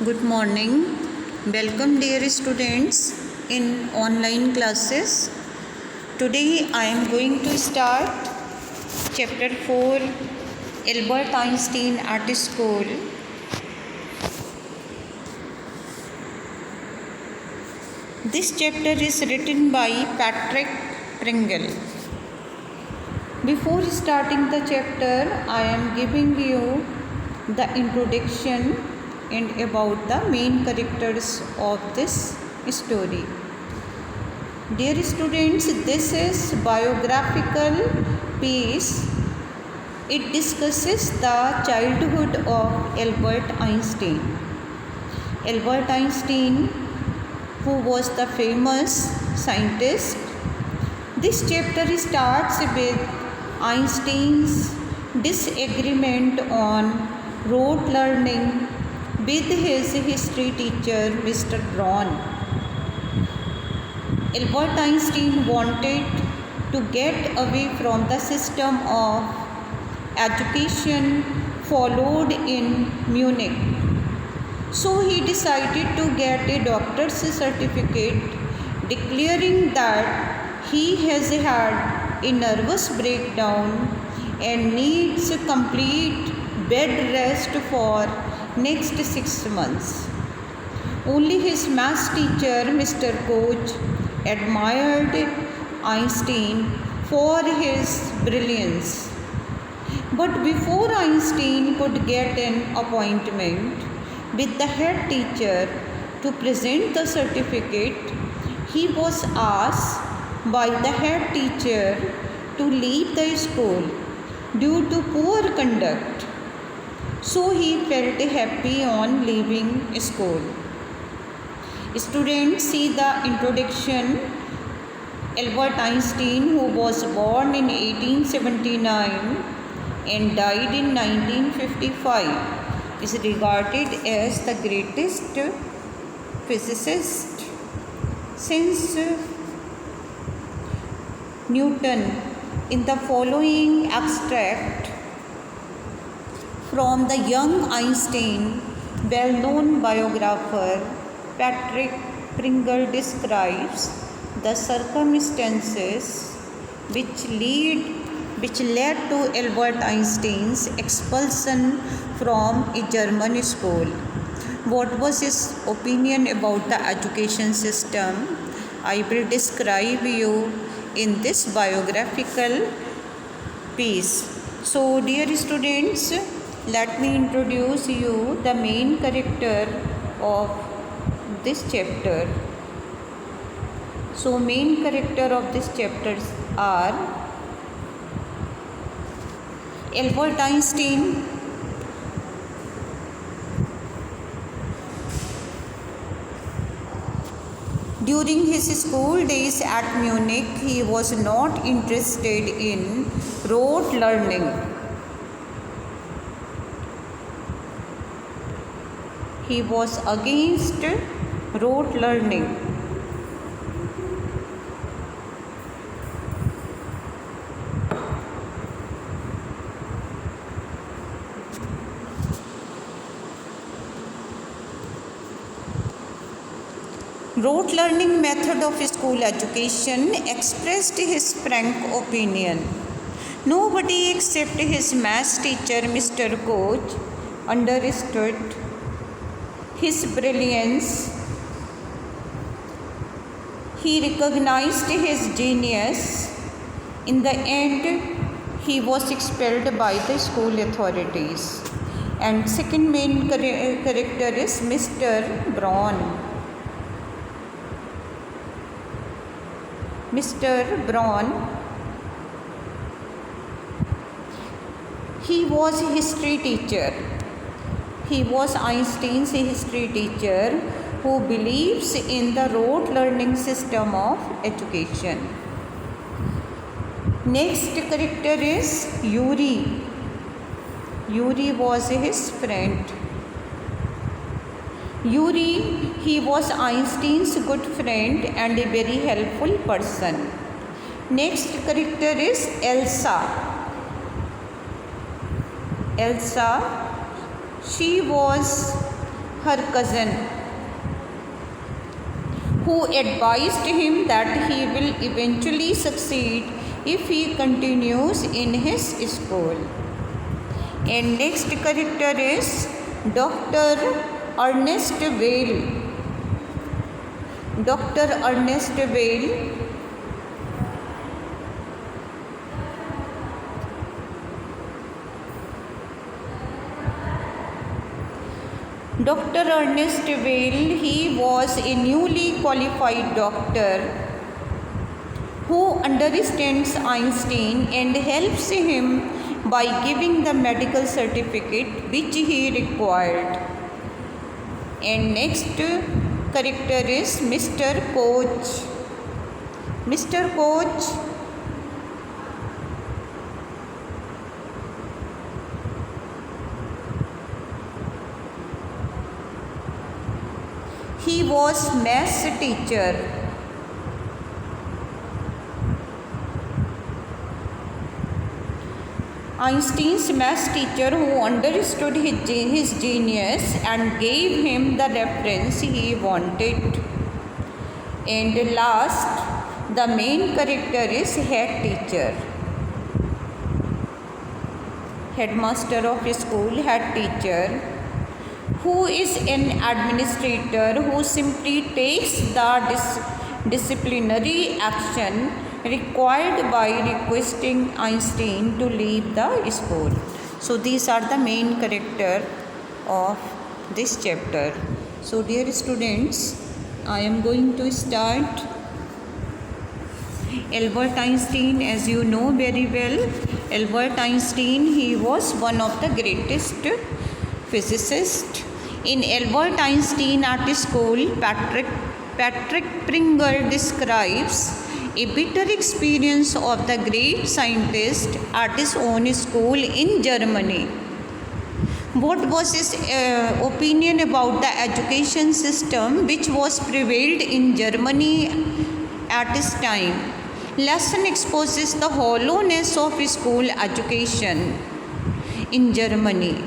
Good morning. Welcome, dear students, in online classes. Today I am going to start chapter 4, Albert Einstein at School. This chapter is written by Patrick Pringle. Before starting the chapter, I am giving you the introduction and about the main characters of this story. Dear students, this is biographical piece. It discusses the childhood of Albert Einstein. Albert Einstein, who was the famous scientist. This chapter starts with Einstein's disagreement on rote learning with his history teacher, Mr. Braun. Albert Einstein wanted to get away from the system of education followed in Munich. So he decided to get a doctor's certificate declaring that he has had a nervous breakdown and needs complete bed rest for next 6 months. Only his maths teacher, Mr. Koch, admired Einstein for his brilliance. But before Einstein could get an appointment with the head teacher to present the certificate, he was asked by the head teacher to leave the school due to poor conduct. So he felt happy on leaving school. Students, see the introduction. Albert Einstein, who was born in 1879 and died in 1955, is regarded as the greatest physicist since Newton. In the following extract from the young Einstein, well-known biographer Patrick Pringle describes the circumstances which led to Albert Einstein's expulsion from a German school. What was his opinion about the education system? I will describe you in this biographical piece. So, dear students, let me introduce you the main character of this chapter. So, main character of this chapter are Albert Einstein, during his school days at Munich, he was not interested in rote learning. He was against rote learning. Rote learning method of school education expressed his frank opinion. Nobody except his maths teacher, Mr. Koch, understood his brilliance. He recognized his genius. In the end, he was expelled by the school authorities. And second main character is Mr. Braun. Mr. Braun, he was a history teacher. He was Einstein's history teacher who believes in the rote learning system of education. Next character is Yuri. Yuri was his friend. Yuri, he was Einstein's good friend and a very helpful person. Next character is Elsa. Elsa, she was her cousin, who advised him that he will eventually succeed if he continues in his school. And next character is Dr. Ernest Whale. Dr. Ernest Whale Dr. Ernest Whale, he was a newly qualified doctor who understands Einstein and helps him by giving the medical certificate which he required. And next character is Mr. Koch. Mr. Koch, he was maths teacher. Einstein's maths teacher, who understood his genius and gave him the reference he wanted. And last, the main character is head teacher. Headmaster of school, head teacher, who is an administrator who simply takes the disciplinary action required by requesting Einstein to leave the school. So these are the main character of this chapter. So dear students, I am going to start. Albert Einstein, as you know very well, Albert Einstein, he was one of the greatest physicists. In Albert Einstein at school, Patrick Pringle describes a bitter experience of the great scientist at his own school in Germany. What was his opinion about the education system which was prevailed in Germany at this time? Lesson exposes the hollowness of school education in Germany.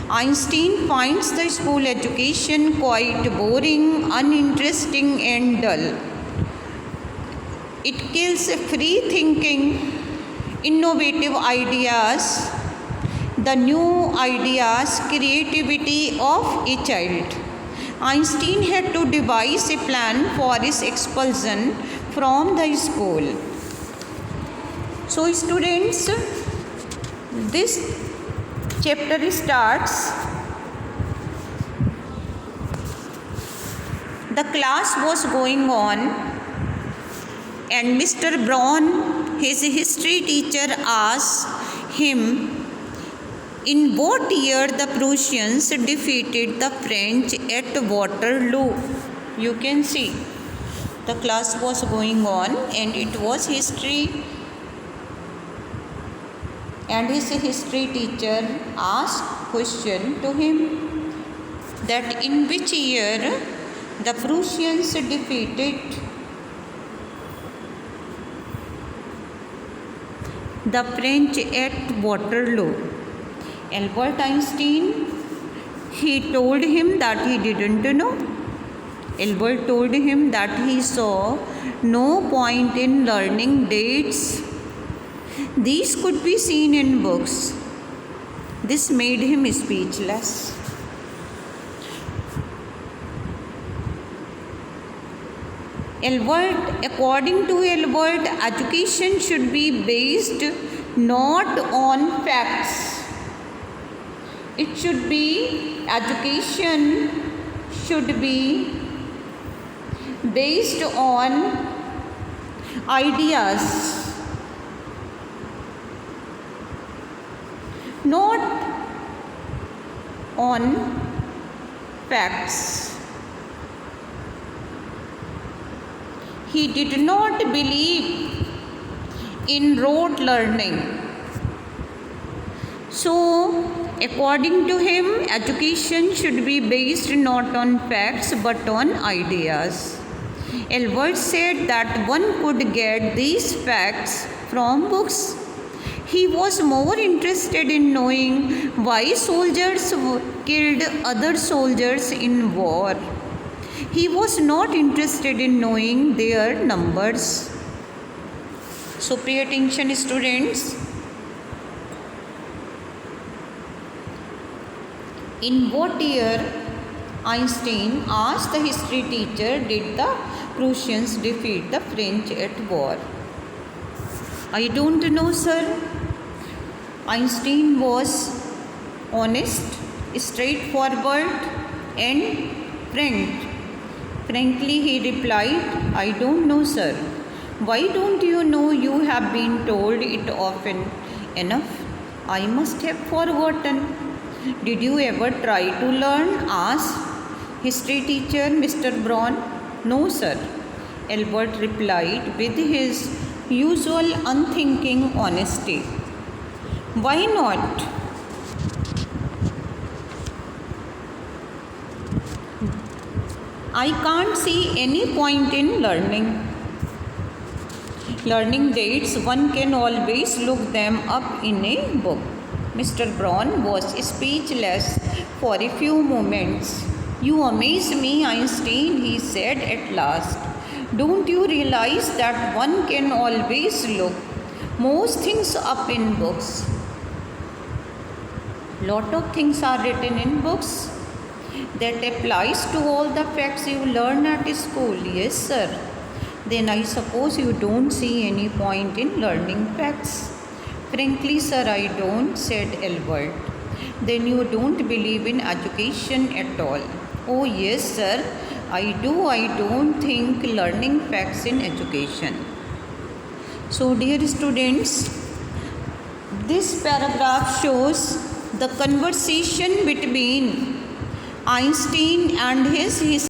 Einstein finds the school education quite boring, uninteresting and dull. It kills free thinking, innovative ideas, the new ideas, creativity of a child. Einstein had to devise a plan for his expulsion from the school. So students, this chapter starts. The class was going on and Mr. Braun, his history teacher, asked him in what year the Prussians defeated the French at Waterloo. You can see the class was going on and it was history, and his history teacher asked question to him that in which year the Prussians defeated the French at Waterloo. Albert Einstein, he told him that he didn't know. Albert told him that he saw no point in learning dates. These could be seen in books. This made him speechless. According to Albert, education should be based not on facts. It should be, education should be based on ideas, not on facts. He did not believe in rote learning. So, according to him, education should be based not on facts but on ideas. Albert said that one could get these facts from books. He was more interested in knowing why soldiers killed other soldiers in war. He was not interested in knowing their numbers. So pay attention, students. In what year, Einstein asked the history teacher, did the Prussians defeat the French at war? I don't know, sir. Einstein was honest, straightforward and frank. Frankly, he replied, I don't know, sir. Why don't you know? You have been told it often enough. I must have forgotten. Did you ever try to learn? Asked history teacher Mr. Braun. No, sir, Albert replied with his usual unthinking honesty. Why not? I can't see any point in learning. Learning dates, one can always look them up in a book. Mr. Braun was speechless for a few moments. You amaze me, Einstein, he said at last. Don't you realize that one can always look most things up in books? Lot of things are written in books. That applies to all the facts you learn at school. Yes, sir. Then I suppose you don't see any point in learning facts. Frankly, sir, I don't, said Albert. Then you don't believe in education at all. Oh, yes, sir, I do. I don't think learning facts in education. So, dear students, this paragraph shows the conversation between Einstein and his